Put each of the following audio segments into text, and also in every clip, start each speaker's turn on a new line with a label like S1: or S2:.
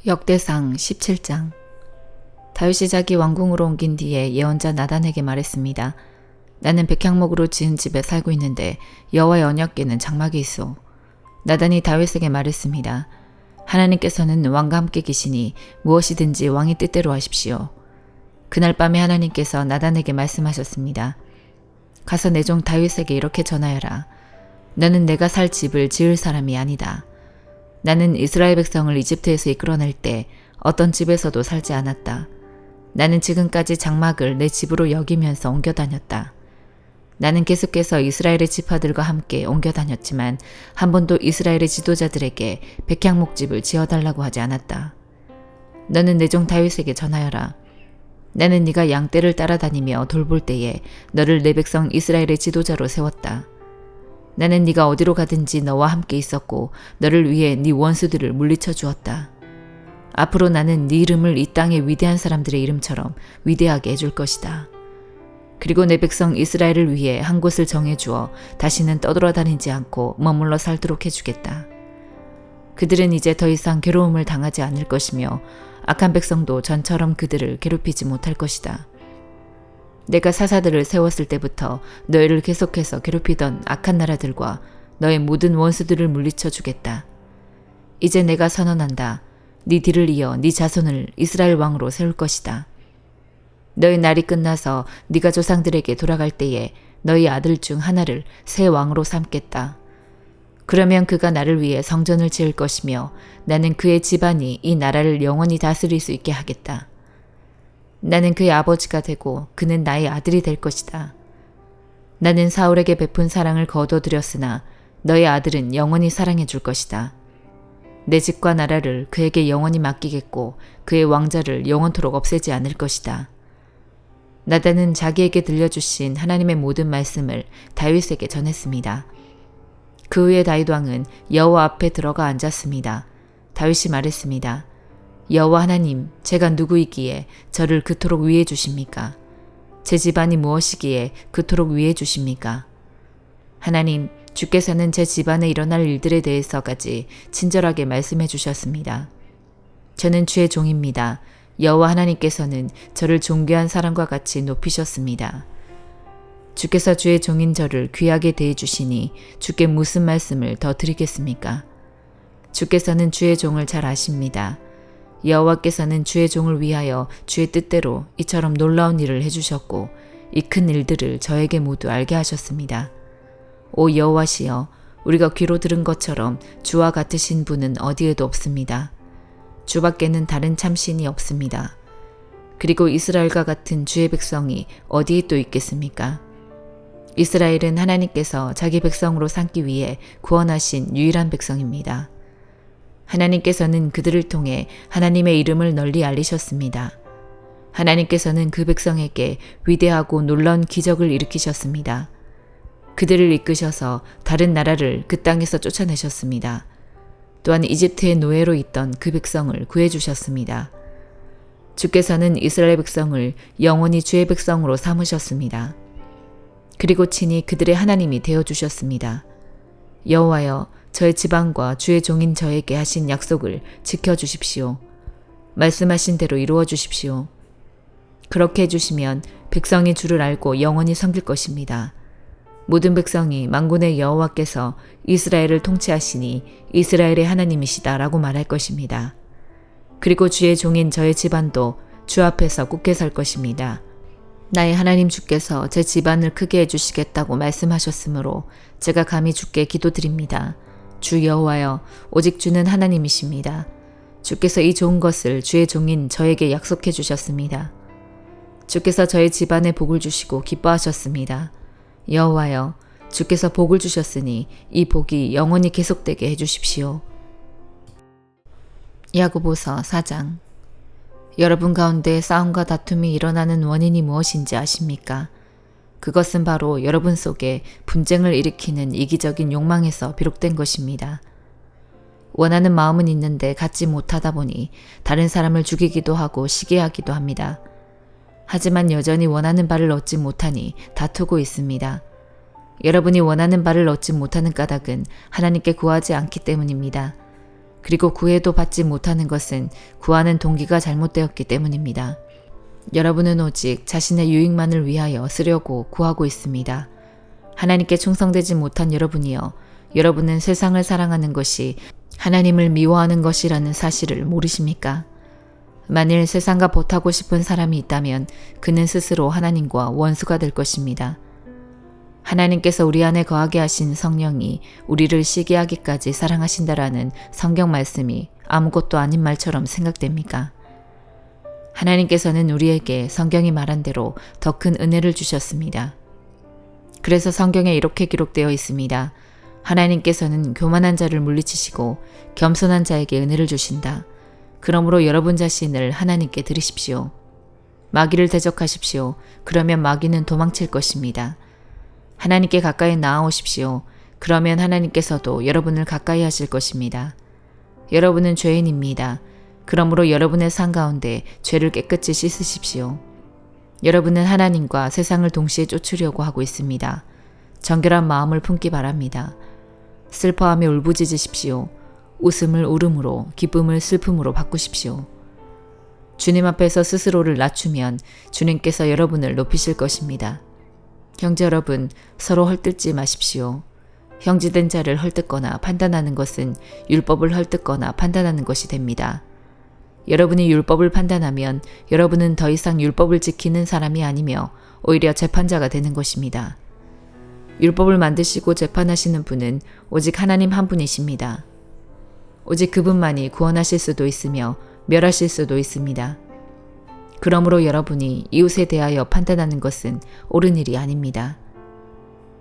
S1: 역대상 17장. 다윗이 자기 왕궁으로 옮긴 뒤에 예언자 나단에게 말했습니다. 나는 백향목으로 지은 집에 살고 있는데 여호와의 언약궤는 장막에 있어. 나단이 다윗에게 말했습니다. 하나님께서는 왕과 함께 계시니 무엇이든지 왕의 뜻대로 하십시오. 그날 밤에 하나님께서 나단에게 말씀하셨습니다. 가서 내 종 다윗에게 이렇게 전하여라. 너는 내가 살 집을 지을 사람이 아니다. 나는 이스라엘 백성을 이집트에서 이끌어낼 때 어떤 집에서도 살지 않았다. 나는 지금까지 장막을 내 집으로 여기면서 옮겨 다녔다. 나는 계속해서 이스라엘의 지파들과 함께 옮겨 다녔지만 한 번도 이스라엘의 지도자들에게 백향목집을 지어달라고 하지 않았다. 너는 내 종 다윗에게 전하여라. 나는 네가 양떼를 따라다니며 돌볼 때에 너를 내 백성 이스라엘의 지도자로 세웠다. 나는 네가 어디로 가든지 너와 함께 있었고 너를 위해 네 원수들을 물리쳐 주었다. 앞으로 나는 네 이름을 이 땅의 위대한 사람들의 이름처럼 위대하게 해줄 것이다. 그리고 내 백성 이스라엘을 위해 한 곳을 정해주어 다시는 떠돌아다니지 않고 머물러 살도록 해주겠다. 그들은 이제 더 이상 괴로움을 당하지 않을 것이며 악한 백성도 전처럼 그들을 괴롭히지 못할 것이다. 내가 사사들을 세웠을 때부터 너희를 계속해서 괴롭히던 악한 나라들과 너의 모든 원수들을 물리쳐 주겠다. 이제 내가 선언한다. 네 뒤를 이어 네 자손을 이스라엘 왕으로 세울 것이다. 너희 날이 끝나서 네가 조상들에게 돌아갈 때에 너희 아들 중 하나를 새 왕으로 삼겠다. 그러면 그가 나를 위해 성전을 지을 것이며 나는 그의 집안이 이 나라를 영원히 다스릴 수 있게 하겠다. 나는 그의 아버지가 되고 그는 나의 아들이 될 것이다. 나는 사울에게 베푼 사랑을 거둬들였으나 너의 아들은 영원히 사랑해 줄 것이다. 내 집과 나라를 그에게 영원히 맡기겠고 그의 왕자를 영원토록 없애지 않을 것이다. 나단은 자기에게 들려주신 하나님의 모든 말씀을 다윗에게 전했습니다. 그 후에 다윗 왕은 여호와 앞에 들어가 앉았습니다. 다윗이 말했습니다. 여호와 하나님, 제가 누구이기에 저를 그토록 위해 주십니까? 제 집안이 무엇이기에 그토록 위해 주십니까? 하나님, 주께서는 제 집안에 일어날 일들에 대해서까지 친절하게 말씀해 주셨습니다. 저는 주의 종입니다. 여호와 하나님께서는 저를 존귀한 사람과 같이 높이셨습니다. 주께서 주의 종인 저를 귀하게 대해 주시니 주께 무슨 말씀을 더 드리겠습니까? 주께서는 주의 종을 잘 아십니다. 여호와께서는 주의 종을 위하여 주의 뜻대로 이처럼 놀라운 일을 해주셨고 이 큰 일들을 저에게 모두 알게 하셨습니다. 오 여호와시여, 우리가 귀로 들은 것처럼 주와 같으신 분은 어디에도 없습니다. 주밖에는 다른 참신이 없습니다. 그리고 이스라엘과 같은 주의 백성이 어디에 또 있겠습니까? 이스라엘은 하나님께서 자기 백성으로 삼기 위해 구원하신 유일한 백성입니다. 하나님께서는 그들을 통해 하나님의 이름을 널리 알리셨습니다. 하나님께서는 그 백성에게 위대하고 놀라운 기적을 일으키셨습니다. 그들을 이끄셔서 다른 나라를 그 땅에서 쫓아내셨습니다. 또한 이집트의 노예로 있던 그 백성을 구해주셨습니다. 주께서는 이스라엘 백성을 영원히 주의 백성으로 삼으셨습니다. 그리고 친히 그들의 하나님이 되어주셨습니다. 여호와여, 저의 지방과 주의 종인 저에게 하신 약속을 지켜주십시오. 말씀하신 대로 이루어 주십시오. 그렇게 해주시면 백성이 주를 알고 영원히 섬길 것입니다. 모든 백성이 만군의 여호와께서 이스라엘을 통치하시니 이스라엘의 하나님이시다라고 말할 것입니다. 그리고 주의 종인 저의 집안도 주 앞에서 굳게 설 것입니다. 나의 하나님 주께서 제 집안을 크게 해주시겠다고 말씀하셨으므로 제가 감히 주께 기도드립니다. 주 여호와여, 오직 주는 하나님이십니다. 주께서 이 좋은 것을 주의 종인 저에게 약속해 주셨습니다. 주께서 저의 집안에 복을 주시고 기뻐하셨습니다. 여호와여, 주께서 복을 주셨으니 이 복이 영원히 계속되게 해주십시오. 야고보서 4장. 여러분 가운데 싸움과 다툼이 일어나는 원인이 무엇인지 아십니까? 그것은 바로 여러분 속에 분쟁을 일으키는 이기적인 욕망에서 비롯된 것입니다. 원하는 마음은 있는데 갖지 못하다 보니 다른 사람을 죽이기도 하고 시기하기도 합니다. 하지만 여전히 원하는 바를 얻지 못하니 다투고 있습니다. 여러분이 원하는 바를 얻지 못하는 까닭은 하나님께 구하지 않기 때문입니다. 그리고 구해도 받지 못하는 것은 구하는 동기가 잘못되었기 때문입니다. 여러분은 오직 자신의 유익만을 위하여 쓰려고 구하고 있습니다. 하나님께 충성되지 못한 여러분이여, 여러분은 세상을 사랑하는 것이 하나님을 미워하는 것이라는 사실을 모르십니까? 만일 세상과 보타고 싶은 사람이 있다면 그는 스스로 하나님과 원수가 될 것입니다. 하나님께서 우리 안에 거하게 하신 성령이 우리를 시기하기까지 사랑하신다라는 성경 말씀이 아무것도 아닌 말처럼 생각됩니까? 하나님께서는 우리에게 성경이 말한 대로 더 큰 은혜를 주셨습니다. 그래서 성경에 이렇게 기록되어 있습니다. 하나님께서는 교만한 자를 물리치시고 겸손한 자에게 은혜를 주신다. 그러므로 여러분 자신을 하나님께 드리십시오. 마귀를 대적하십시오. 그러면 마귀는 도망칠 것입니다. 하나님께 가까이 나아오십시오. 그러면 하나님께서도 여러분을 가까이 하실 것입니다. 여러분은 죄인입니다. 그러므로 여러분의 삶 가운데 죄를 깨끗이 씻으십시오. 여러분은 하나님과 세상을 동시에 쫓으려고 하고 있습니다. 정결한 마음을 품기 바랍니다. 슬퍼하며 울부짖으십시오. 웃음을 울음으로, 기쁨을 슬픔으로 바꾸십시오. 주님 앞에서 스스로를 낮추면 주님께서 여러분을 높이실 것입니다. 형제 여러분, 서로 헐뜯지 마십시오. 형제된 자를 헐뜯거나 판단하는 것은 율법을 헐뜯거나 판단하는 것이 됩니다. 여러분이 율법을 판단하면 여러분은 더 이상 율법을 지키는 사람이 아니며 오히려 재판자가 되는 것입니다. 율법을 만드시고 재판하시는 분은 오직 하나님 한 분이십니다. 오직 그분만이 구원하실 수도 있으며 멸하실 수도 있습니다. 그러므로 여러분이 이웃에 대하여 판단하는 것은 옳은 일이 아닙니다.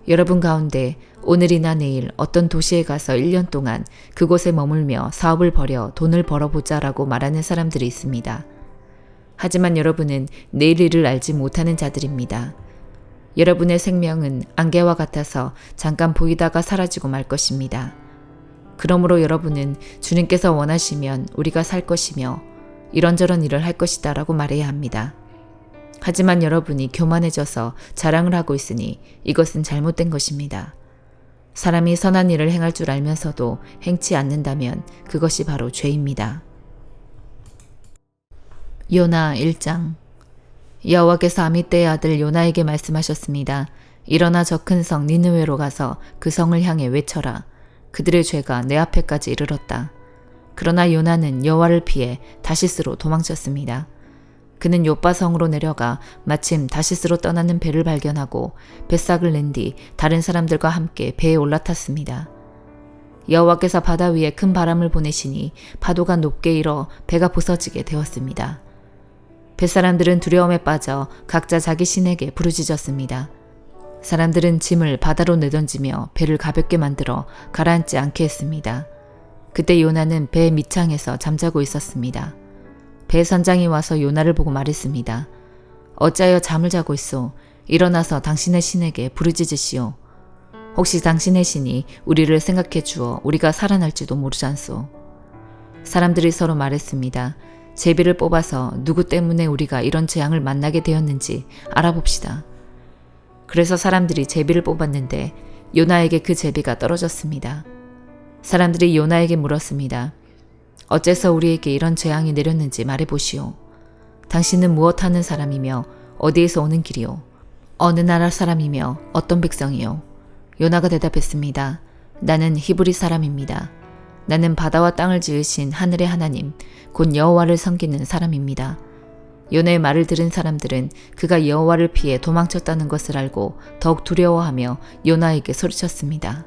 S1: 여러분 가운데 오늘이나 내일 어떤 도시에 가서 1년 동안 그곳에 머물며 사업을 벌여 돈을 벌어보자라고 말하는 사람들이 있습니다. 하지만 여러분은 내일 일을 알지 못하는 자들입니다. 여러분의 생명은 안개와 같아서 잠깐 보이다가 사라지고 말 것입니다. 그러므로 여러분은 주님께서 원하시면 우리가 살 것이며 이런저런 일을 할 것이다 라고 말해야 합니다. 하지만 여러분이 교만해져서 자랑을 하고 있으니 이것은 잘못된 것입니다. 사람이 선한 일을 행할 줄 알면서도 행치 않는다면 그것이 바로 죄입니다. 요나 1장. 여호와께서 아미떼의 아들 요나에게 말씀하셨습니다. 일어나 저 큰 성 니느웨로 가서 그 성을 향해 외쳐라. 그들의 죄가 내 앞에까지 이르렀다. 그러나 요나는 여호와를 피해 다시스로 도망쳤습니다. 그는 요빠 성으로 내려가 마침 다시스로 떠나는 배를 발견하고 뱃삭을 낸 뒤 다른 사람들과 함께 배에 올라탔습니다. 여호와께서 바다 위에 큰 바람을 보내시니 파도가 높게 일어 배가 부서지게 되었습니다. 뱃사람들은 두려움에 빠져 각자 자기 신에게 부르짖었습니다. 사람들은 짐을 바다로 내던지며 배를 가볍게 만들어 가라앉지 않게 했습니다. 그때 요나는 배 밑창에서 잠자고 있었습니다. 배 선장이 와서 요나를 보고 말했습니다. 어찌하여 잠을 자고 있소? 일어나서 당신의 신에게 부르짖으시오. 혹시 당신의 신이 우리를 생각해 주어 우리가 살아날지도 모르잖소. 사람들이 서로 말했습니다. 제비를 뽑아서 누구 때문에 우리가 이런 재앙을 만나게 되었는지 알아봅시다. 그래서 사람들이 제비를 뽑았는데 요나에게 그 제비가 떨어졌습니다. 사람들이 요나에게 물었습니다. 어째서 우리에게 이런 재앙이 내렸는지 말해보시오. 당신은 무엇 하는 사람이며 어디에서 오는 길이오? 어느 나라 사람이며 어떤 백성이오? 요나가 대답했습니다. 나는 히브리 사람입니다. 나는 바다와 땅을 지으신 하늘의 하나님, 곧 여호와를 섬기는 사람입니다. 요나의 말을 들은 사람들은 그가 여호와를 피해 도망쳤다는 것을 알고 더욱 두려워하며 요나에게 소리쳤습니다.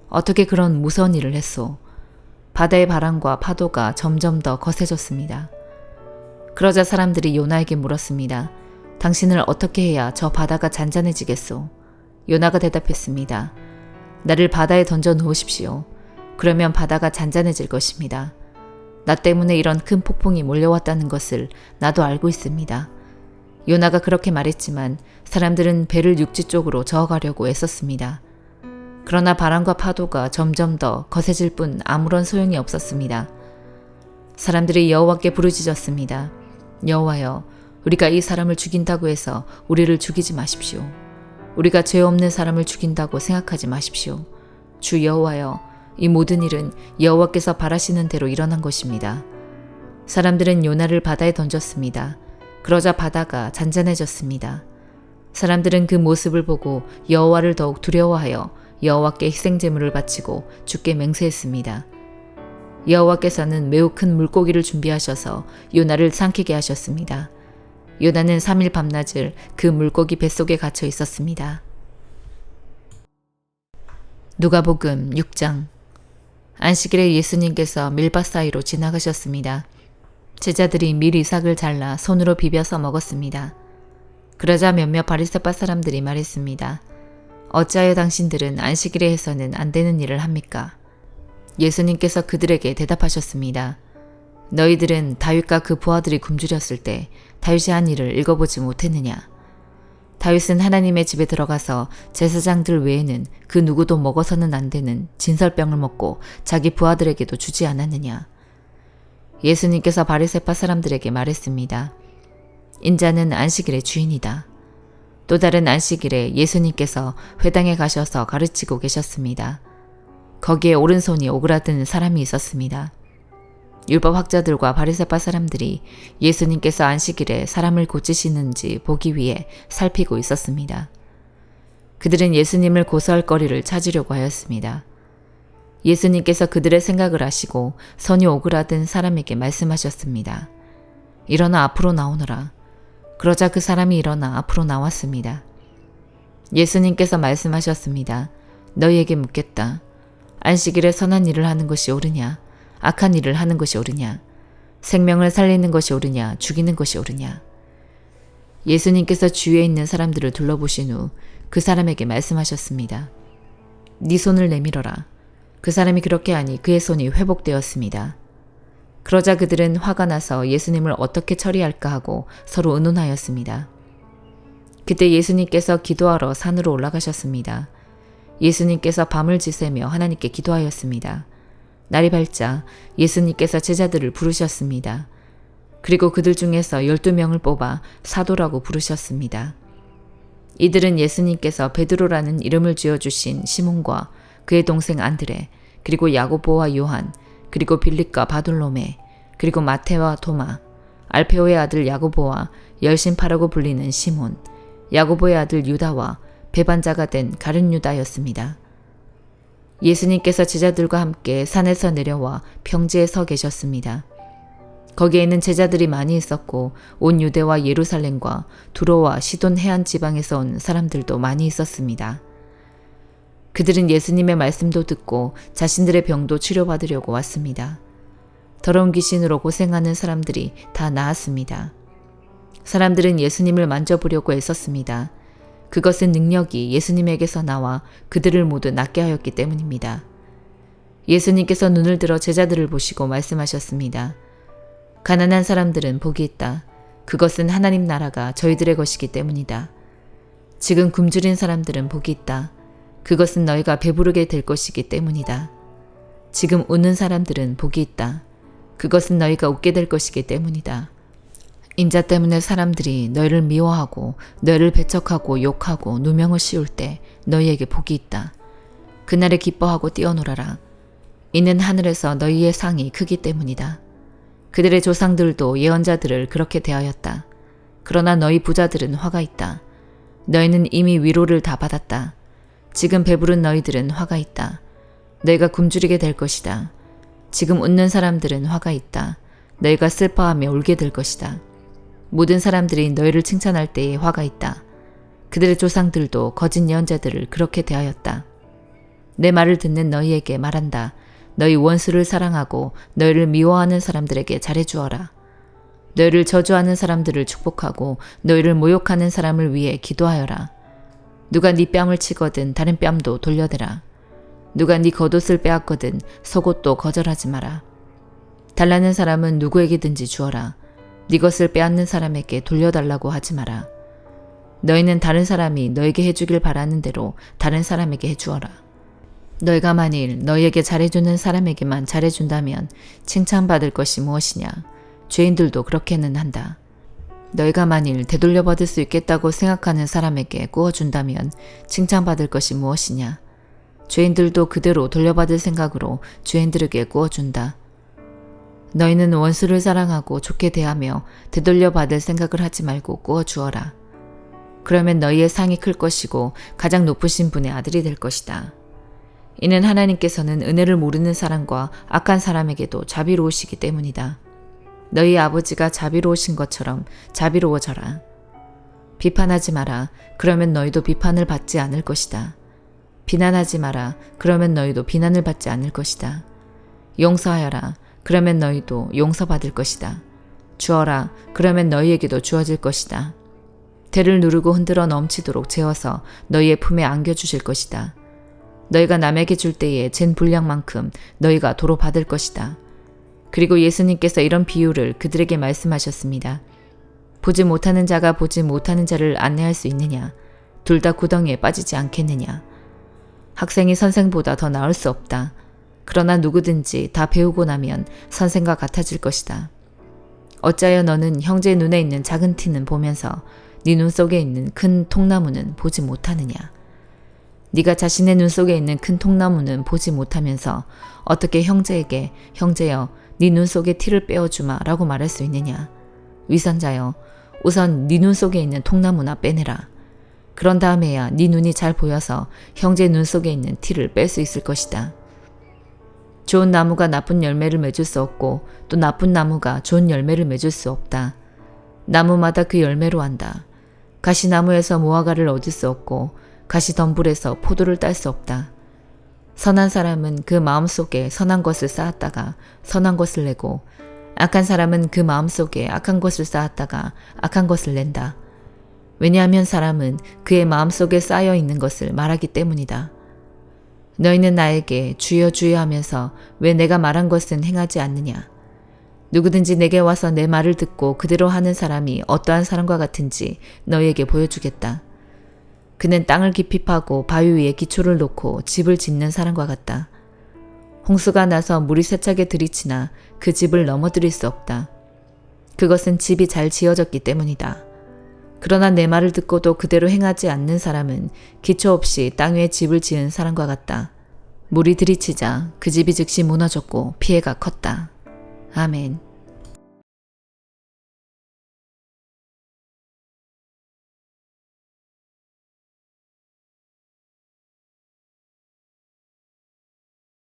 S1: 어떻게 그런 무서운 일을 했소? 바다의 바람과 파도가 점점 더 거세졌습니다. 그러자 사람들이 요나에게 물었습니다. 당신을 어떻게 해야 저 바다가 잔잔해지겠소? 요나가 대답했습니다. 나를 바다에 던져 놓으십시오. 그러면 바다가 잔잔해질 것입니다. 나 때문에 이런 큰 폭풍이 몰려왔다는 것을 나도 알고 있습니다. 요나가 그렇게 말했지만 사람들은 배를 육지 쪽으로 저어가려고 애썼습니다. 그러나 바람과 파도가 점점 더 거세질 뿐 아무런 소용이 없었습니다. 사람들이 여호와께 부르짖었습니다. 여호와여, 우리가 이 사람을 죽인다고 해서 우리를 죽이지 마십시오. 우리가 죄 없는 사람을 죽인다고 생각하지 마십시오. 주 여호와여, 이 모든 일은 여호와께서 바라시는 대로 일어난 것입니다. 사람들은 요나를 바다에 던졌습니다. 그러자 바다가 잔잔해졌습니다. 사람들은 그 모습을 보고 여호와를 더욱 두려워하여 여호와께 희생제물을 바치고 주께 맹세했습니다. 여호와께서는 매우 큰 물고기를 준비하셔서 요나를 삼키게 하셨습니다. 요나는 3일 밤낮을 그 물고기 뱃속에 갇혀 있었습니다. 누가복음 6장. 안식일에 예수님께서 밀밭 사이로 지나가셨습니다. 제자들이 밀 이삭을 잘라 손으로 비벼서 먹었습니다. 그러자 몇몇 바리새파 사람들이 말했습니다. 어찌하여 당신들은 안식일에 해서는 안 되는 일을 합니까? 예수님께서 그들에게 대답하셨습니다. 너희들은 다윗과 그 부하들이 굶주렸을 때 다윗이 한 일을 읽어보지 못했느냐? 다윗은 하나님의 집에 들어가서 제사장들 외에는 그 누구도 먹어서는 안 되는 진설병을 먹고 자기 부하들에게도 주지 않았느냐? 예수님께서 바리새파 사람들에게 말했습니다. 인자는 안식일의 주인이다. 또 다른 안식일에 예수님께서 회당에 가셔서 가르치고 계셨습니다. 거기에 오른손이 오그라든 사람이 있었습니다. 율법학자들과 바리새파 사람들이 예수님께서 안식일에 사람을 고치시는지 보기 위해 살피고 있었습니다. 그들은 예수님을 고소할 거리를 찾으려고 하였습니다. 예수님께서 그들의 생각을 아시고 손이 오그라든 사람에게 말씀하셨습니다. 일어나 앞으로 나오너라. 그러자 그 사람이 일어나 앞으로 나왔습니다. 예수님께서 말씀하셨습니다. 너희에게 묻겠다. 안식일에 선한 일을 하는 것이 옳으냐? 악한 일을 하는 것이 옳으냐? 생명을 살리는 것이 옳으냐? 죽이는 것이 옳으냐? 예수님께서 주위에 있는 사람들을 둘러보신 후 그 사람에게 말씀하셨습니다. 네 손을 내밀어라. 그 사람이 그렇게 하니 그의 손이 회복되었습니다. 그러자 그들은 화가 나서 예수님을 어떻게 처리할까 하고 서로 의논하였습니다. 그때 예수님께서 기도하러 산으로 올라가셨습니다. 예수님께서 밤을 지새며 하나님께 기도하였습니다. 날이 밝자 예수님께서 제자들을 부르셨습니다. 그리고 그들 중에서 12명을 뽑아 사도라고 부르셨습니다. 이들은 예수님께서 베드로라는 이름을 지어주신 시몬과 그의 동생 안드레, 그리고 야고보와 요한, 그리고 빌립과 바돌로메, 그리고 마테와 토마, 알페오의 아들 야고보와 열심파라고 불리는 시몬, 야고보의 아들 유다와 배반자가 된 가룟 유다였습니다. 예수님께서 제자들과 함께 산에서 내려와 평지에 서 계셨습니다. 거기에는 제자들이 많이 있었고 온 유대와 예루살렘과 두로와 시돈 해안 지방에서 온 사람들도 많이 있었습니다. 그들은 예수님의 말씀도 듣고 자신들의 병도 치료받으려고 왔습니다. 더러운 귀신으로 고생하는 사람들이 다 나았습니다. 사람들은 예수님을 만져보려고 애썼습니다. 그것은 능력이 예수님에게서 나와 그들을 모두 낫게 하였기 때문입니다. 예수님께서 눈을 들어 제자들을 보시고 말씀하셨습니다. 가난한 사람들은 복이 있다. 그것은 하나님 나라가 저희들의 것이기 때문이다. 지금 굶주린 사람들은 복이 있다. 그것은 너희가 배부르게 될 것이기 때문이다. 지금 웃는 사람들은 복이 있다. 그것은 너희가 웃게 될 것이기 때문이다. 인자 때문에 사람들이 너희를 미워하고 너희를 배척하고 욕하고 누명을 씌울 때 너희에게 복이 있다. 그날에 기뻐하고 뛰어놀아라. 이는 하늘에서 너희의 상이 크기 때문이다. 그들의 조상들도 예언자들을 그렇게 대하였다. 그러나 너희 부자들은 화가 있다. 너희는 이미 위로를 다 받았다. 지금 배부른 너희들은 화가 있다. 너희가 굶주리게 될 것이다. 지금 웃는 사람들은 화가 있다. 너희가 슬퍼하며 울게 될 것이다. 모든 사람들이 너희를 칭찬할 때에 화가 있다. 그들의 조상들도 거짓 예언자들을 그렇게 대하였다. 내 말을 듣는 너희에게 말한다. 너희 원수를 사랑하고 너희를 미워하는 사람들에게 잘해주어라. 너희를 저주하는 사람들을 축복하고 너희를 모욕하는 사람을 위해 기도하여라. 누가 네 뺨을 치거든 다른 뺨도 돌려대라. 누가 네 겉옷을 빼앗거든 속옷도 거절하지 마라. 달라는 사람은 누구에게든지 주어라. 네 것을 빼앗는 사람에게 돌려달라고 하지 마라. 너희는 다른 사람이 너에게 해주길 바라는 대로 다른 사람에게 해주어라. 너희가 만일 너희에게 잘해주는 사람에게만 잘해준다면 칭찬받을 것이 무엇이냐. 죄인들도 그렇게는 한다. 너희가 만일 되돌려받을 수 있겠다고 생각하는 사람에게 꾸어준다면 칭찬받을 것이 무엇이냐. 죄인들도 그대로 돌려받을 생각으로 죄인들에게 구워준다. 너희는 원수를 사랑하고 좋게 대하며 되돌려 받을 생각을 하지 말고 구워주어라. 그러면 너희의 상이 클 것이고 가장 높으신 분의 아들이 될 것이다. 이는 하나님께서는 은혜를 모르는 사람과 악한 사람에게도 자비로우시기 때문이다. 너희 아버지가 자비로우신 것처럼 자비로워져라. 비판하지 마라. 그러면 너희도 비판을 받지 않을 것이다. 비난하지 마라. 그러면 너희도 비난을 받지 않을 것이다. 용서하여라. 그러면 너희도 용서받을 것이다. 주어라. 그러면 너희에게도 주어질 것이다. 대를 누르고 흔들어 넘치도록 재워서 너희의 품에 안겨주실 것이다. 너희가 남에게 줄 때에 잰 분량만큼 너희가 도로 받을 것이다. 그리고 예수님께서 이런 비유를 그들에게 말씀하셨습니다. 보지 못하는 자가 보지 못하는 자를 안내할 수 있느냐? 둘 다 구덩이에 빠지지 않겠느냐? 학생이 선생보다 더 나을 수 없다. 그러나 누구든지 다 배우고 나면 선생과 같아질 것이다. 어찌하여 너는 형제의 눈에 있는 작은 티는 보면서 네 눈 속에 있는 큰 통나무는 보지 못하느냐? 네가 자신의 눈 속에 있는 큰 통나무는 보지 못하면서 어떻게 형제에게 형제여 네 눈 속의 티를 빼어주마 라고 말할 수 있느냐? 위선자여 우선 네 눈 속에 있는 통나무나 빼내라. 그런 다음에야 네 눈이 잘 보여서 형제의 눈 속에 있는 티를 뺄 수 있을 것이다. 좋은 나무가 나쁜 열매를 맺을 수 없고 또 나쁜 나무가 좋은 열매를 맺을 수 없다. 나무마다 그 열매로 한다. 가시나무에서 무화과를 얻을 수 없고 가시덤불에서 포도를 딸 수 없다. 선한 사람은 그 마음속에 선한 것을 쌓았다가 선한 것을 내고 악한 사람은 그 마음속에 악한 것을 쌓았다가 악한 것을 낸다. 왜냐하면 사람은 그의 마음속에 쌓여 있는 것을 말하기 때문이다. 너희는 나에게 주여 주여 하면서 왜 내가 말한 것은 행하지 않느냐? 누구든지 내게 와서 내 말을 듣고 그대로 하는 사람이 어떠한 사람과 같은지 너희에게 보여주겠다. 그는 땅을 깊이 파고 바위 위에 기초를 놓고 집을 짓는 사람과 같다. 홍수가 나서 물이 세차게 들이치나 그 집을 넘어뜨릴 수 없다. 그것은 집이 잘 지어졌기 때문이다. 그러나 내 말을 듣고도 그대로 행하지 않는 사람은 기초 없이 땅 위에 집을 지은 사람과 같다. 물이 들이치자 그 집이 즉시 무너졌고 피해가 컸다. 아멘.